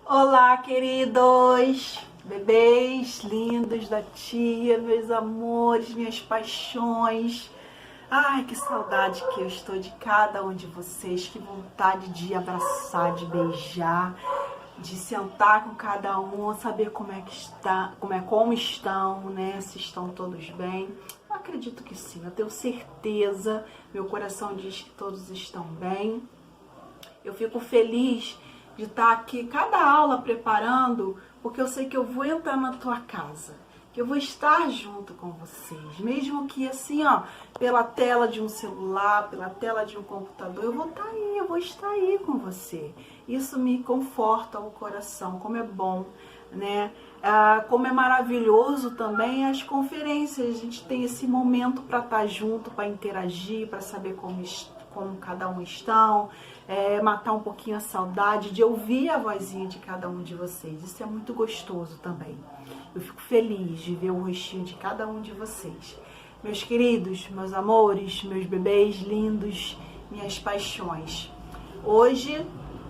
Olá, queridos, bebês lindos da tia, meus amores, minhas paixões. Ai, que saudade que eu estou de cada um de vocês, que vontade de abraçar, de beijar, de sentar com cada um, saber como é que está, como estão, né? Se estão todos bem. Eu acredito que sim, eu tenho certeza, meu coração diz que todos estão bem. Eu fico feliz de estar aqui cada aula preparando, porque eu sei que eu vou entrar na tua casa, que eu vou estar junto com vocês, mesmo que assim, ó, pela tela de um celular, pela tela de um computador, eu vou estar aí, eu vou estar aí com você. Isso me conforta o coração, como é bom, né? Como é maravilhoso também as conferências, a gente tem esse momento para estar junto, para interagir, para saber como cada um estão, matar um pouquinho a saudade de ouvir a vozinha de cada um de vocês. Isso é muito gostoso também. Eu fico feliz de ver o rostinho de cada um de vocês. Meus queridos, meus amores, meus bebês lindos, minhas paixões. Hoje,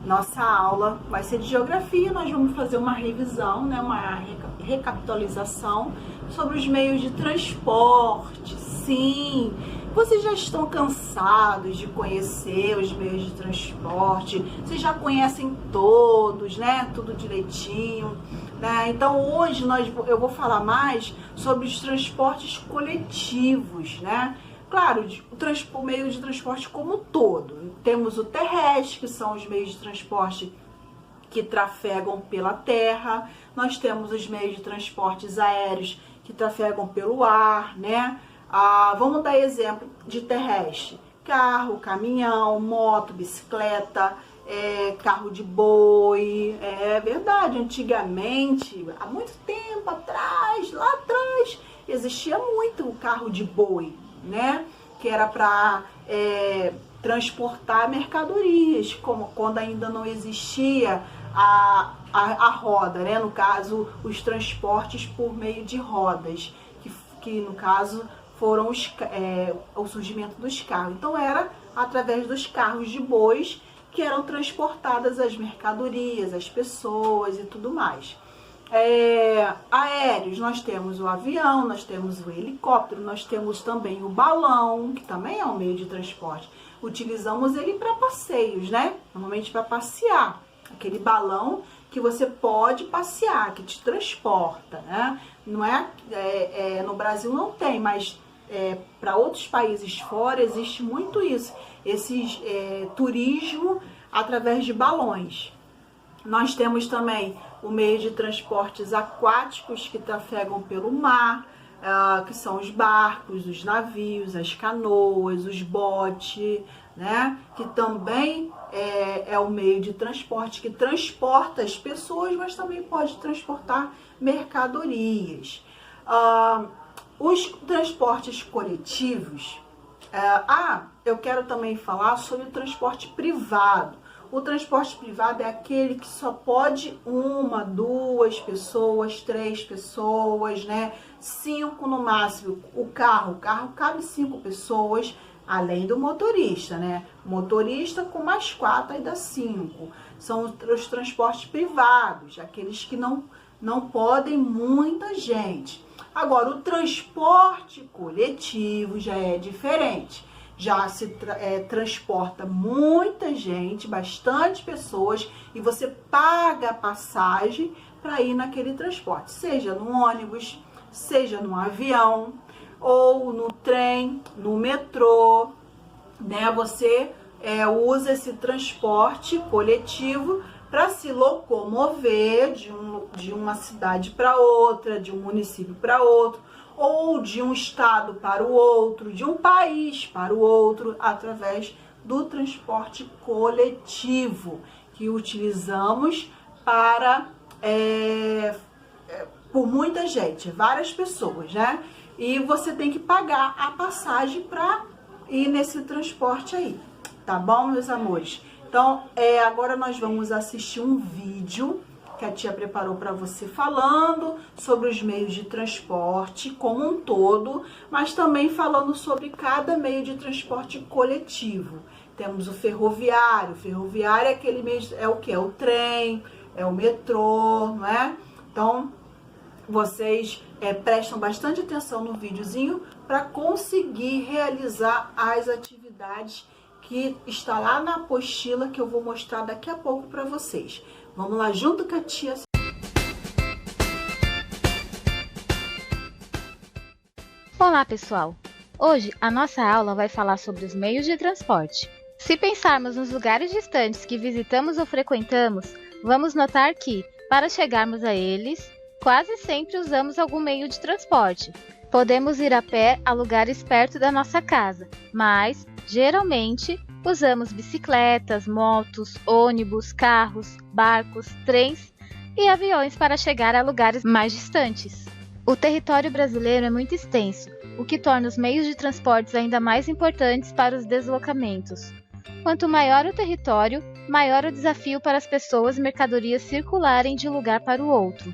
nossa aula vai ser de geografia. Nós vamos fazer uma revisão, né, uma recapitalização sobre os meios de transporte. Sim, vocês já estão cansados de conhecer os meios de transporte, vocês já conhecem todos, né? Tudo direitinho, né? Então hoje eu vou falar mais sobre os transportes coletivos, né? Claro, o meio de transporte como um todo. Temos o terrestre, que são os meios de transporte que trafegam pela terra. Nós temos os meios de transportes aéreos que trafegam pelo ar, né? Vamos dar exemplo de terrestre: carro, caminhão, moto, bicicleta, carro de boi. É verdade, antigamente, há muito tempo atrás, lá atrás, existia muito o carro de boi, né? Que era para transportar mercadorias, como quando ainda não existia a roda, né? No caso, os transportes por meio de rodas, que no caso foram o surgimento dos carros. Então era através dos carros de bois que eram transportadas as mercadorias, as pessoas e tudo mais. Aéreos, nós temos o avião, nós temos o helicóptero, nós temos também o balão, que também é um meio de transporte. Utilizamos ele para passeios, né? Normalmente para passear. Aquele balão que você pode passear, que te transporta, né? Não no Brasil não tem, mas para outros países fora existe muito isso, turismo através de balões. Nós temos também o meio de transportes aquáticos que trafegam pelo mar, que são os barcos, os navios, as canoas, os botes, né? Que também é o meio de transporte que transporta as pessoas, mas também pode transportar mercadorias. Os transportes coletivos. Eu quero também falar sobre o transporte privado. O transporte privado é aquele que só pode uma, duas pessoas, três pessoas, né? 5 no máximo. O carro cabe 5 pessoas, além do motorista, né? Motorista com mais 4, aí dá 5. São os transportes privados, aqueles que não podem muita gente. Agora, o transporte coletivo já é diferente. Já se transporta muita gente, bastante pessoas, e você paga a passagem para ir naquele transporte, seja no ônibus, seja no avião, ou no trem, no metrô, né? Você usa esse transporte coletivo para se locomover de uma cidade para outra, de um município para outro, ou de um estado para o outro, de um país para o outro, através do transporte coletivo, que utilizamos por muita gente, várias pessoas, né? E você tem que pagar a passagem para ir nesse transporte aí, tá bom, meus amores? Então, agora nós vamos assistir um vídeo que a tia preparou para você, falando sobre os meios de transporte como um todo, mas também falando sobre cada meio de transporte coletivo. Temos o ferroviário. O ferroviário é aquele meio, é o que? É o trem, é o metrô, não é? Então, vocês prestam bastante atenção no videozinho para conseguir realizar as atividades que está lá na apostila que eu vou mostrar daqui a pouco para vocês. Vamos lá junto com a tia. Olá, pessoal! Hoje a nossa aula vai falar sobre os meios de transporte. Se pensarmos nos lugares distantes que visitamos ou frequentamos, vamos notar que, para chegarmos a eles, quase sempre usamos algum meio de transporte. Podemos ir a pé a lugares perto da nossa casa, mas, geralmente, usamos bicicletas, motos, ônibus, carros, barcos, trens e aviões para chegar a lugares mais distantes. O território brasileiro é muito extenso, o que torna os meios de transportes ainda mais importantes para os deslocamentos. Quanto maior o território, maior o desafio para as pessoas e mercadorias circularem de um lugar para o outro.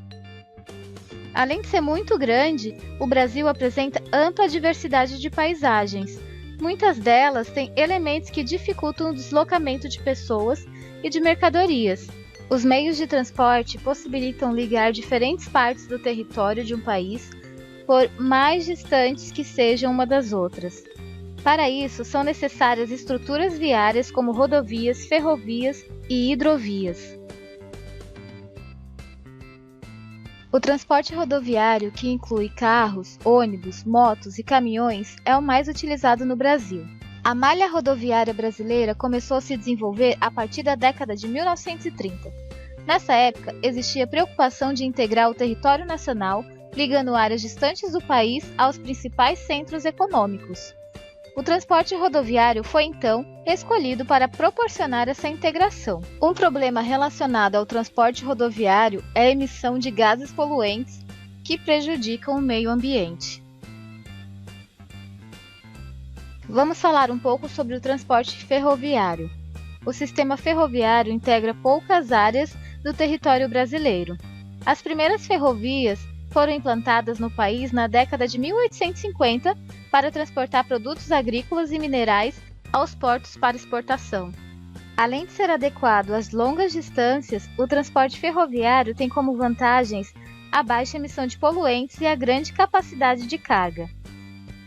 Além de ser muito grande, o Brasil apresenta ampla diversidade de paisagens. Muitas delas têm elementos que dificultam o deslocamento de pessoas e de mercadorias. Os meios de transporte possibilitam ligar diferentes partes do território de um país, por mais distantes que sejam uma das outras. Para isso, são necessárias estruturas viárias como rodovias, ferrovias e hidrovias. O transporte rodoviário, que inclui carros, ônibus, motos e caminhões, é o mais utilizado no Brasil. A malha rodoviária brasileira começou a se desenvolver a partir da década de 1930. Nessa época, existia preocupação de integrar o território nacional, ligando áreas distantes do país aos principais centros econômicos. O transporte rodoviário foi, então, escolhido para proporcionar essa integração. Um problema relacionado ao transporte rodoviário é a emissão de gases poluentes que prejudicam o meio ambiente. Vamos falar um pouco sobre o transporte ferroviário. O sistema ferroviário integra poucas áreas do território brasileiro. As primeiras ferrovias foram implantadas no país na década de 1850 para transportar produtos agrícolas e minerais aos portos para exportação. Além de ser adequado às longas distâncias, o transporte ferroviário tem como vantagens a baixa emissão de poluentes e a grande capacidade de carga.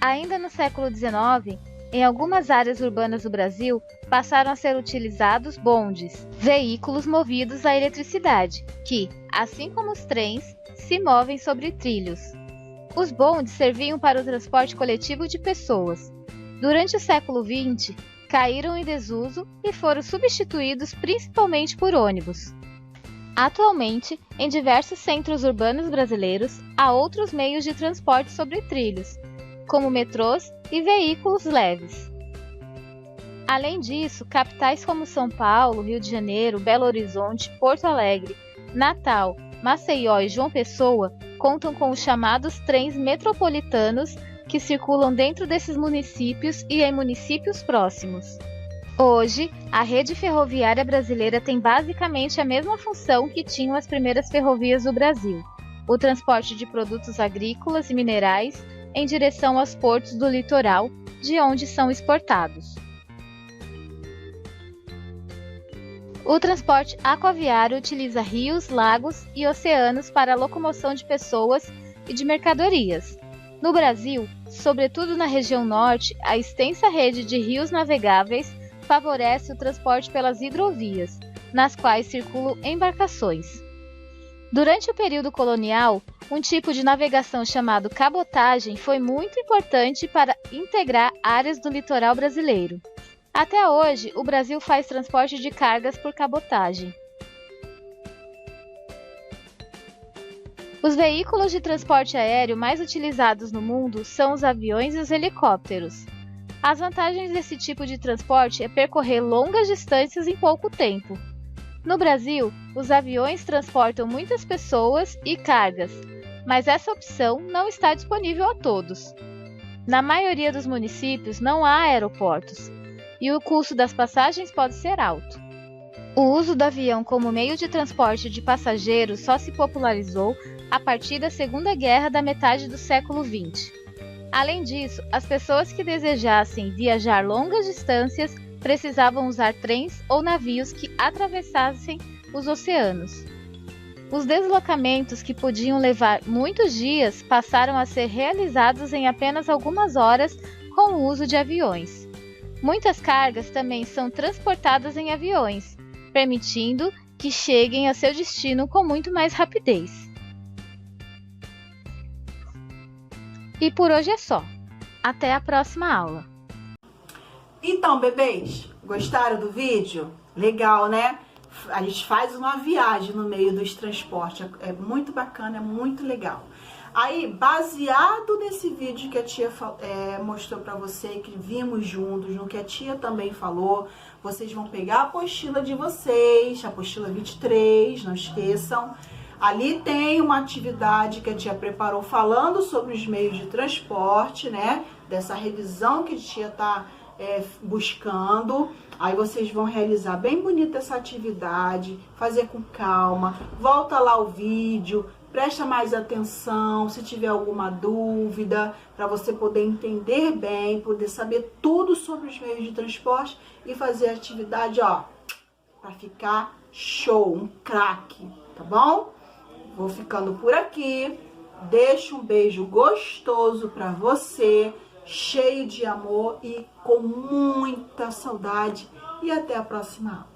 Ainda no século XIX, em algumas áreas urbanas do Brasil, passaram a ser utilizados bondes, veículos movidos à eletricidade, que, assim como os trens, se movem sobre trilhos. Os bondes serviam para o transporte coletivo de pessoas. Durante o século XX, caíram em desuso e foram substituídos principalmente por ônibus. Atualmente, em diversos centros urbanos brasileiros, há outros meios de transporte sobre trilhos, como metrôs e veículos leves. Além disso, capitais como São Paulo, Rio de Janeiro, Belo Horizonte, Porto Alegre, Natal, Maceió e João Pessoa contam com os chamados trens metropolitanos que circulam dentro desses municípios e em municípios próximos. Hoje, a rede ferroviária brasileira tem basicamente a mesma função que tinham as primeiras ferrovias do Brasil: o transporte de produtos agrícolas e minerais em direção aos portos do litoral, de onde são exportados. O transporte aquaviário utiliza rios, lagos e oceanos para a locomoção de pessoas e de mercadorias. No Brasil, sobretudo na região norte, a extensa rede de rios navegáveis favorece o transporte pelas hidrovias, nas quais circulam embarcações. Durante o período colonial, um tipo de navegação chamado cabotagem foi muito importante para integrar áreas do litoral brasileiro. Até hoje, o Brasil faz transporte de cargas por cabotagem. Os veículos de transporte aéreo mais utilizados no mundo são os aviões e os helicópteros. As vantagens desse tipo de transporte é percorrer longas distâncias em pouco tempo. No Brasil, os aviões transportam muitas pessoas e cargas, mas essa opção não está disponível a todos. Na maioria dos municípios não há aeroportos, e o custo das passagens pode ser alto. O uso do avião como meio de transporte de passageiros só se popularizou a partir da Segunda Guerra da metade do século XX. Além disso, as pessoas que desejassem viajar longas distâncias precisavam usar trens ou navios que atravessassem os oceanos. Os deslocamentos que podiam levar muitos dias passaram a ser realizados em apenas algumas horas com o uso de aviões. Muitas cargas também são transportadas em aviões, permitindo que cheguem a seu destino com muito mais rapidez. E por hoje é só. Até a próxima aula. Então, bebês, gostaram do vídeo? Legal, né? A gente faz uma viagem no meio dos transportes. É muito bacana, é muito legal. Aí, baseado nesse vídeo que a tia mostrou pra você, que vimos juntos, no que a tia também falou, vocês vão pegar a apostila de vocês, a apostila 23, não esqueçam. Ali tem uma atividade que a tia preparou falando sobre os meios de transporte, né? Dessa revisão que a tia tá buscando. Aí vocês vão realizar bem bonita essa atividade, fazer com calma. Volta lá o vídeo, presta mais atenção se tiver alguma dúvida, para você poder entender bem, poder saber tudo sobre os meios de transporte e fazer a atividade, ó, para ficar show, um craque, tá bom? Vou ficando por aqui. Deixo um beijo gostoso para você, cheio de amor e com muita saudade. E até a próxima aula.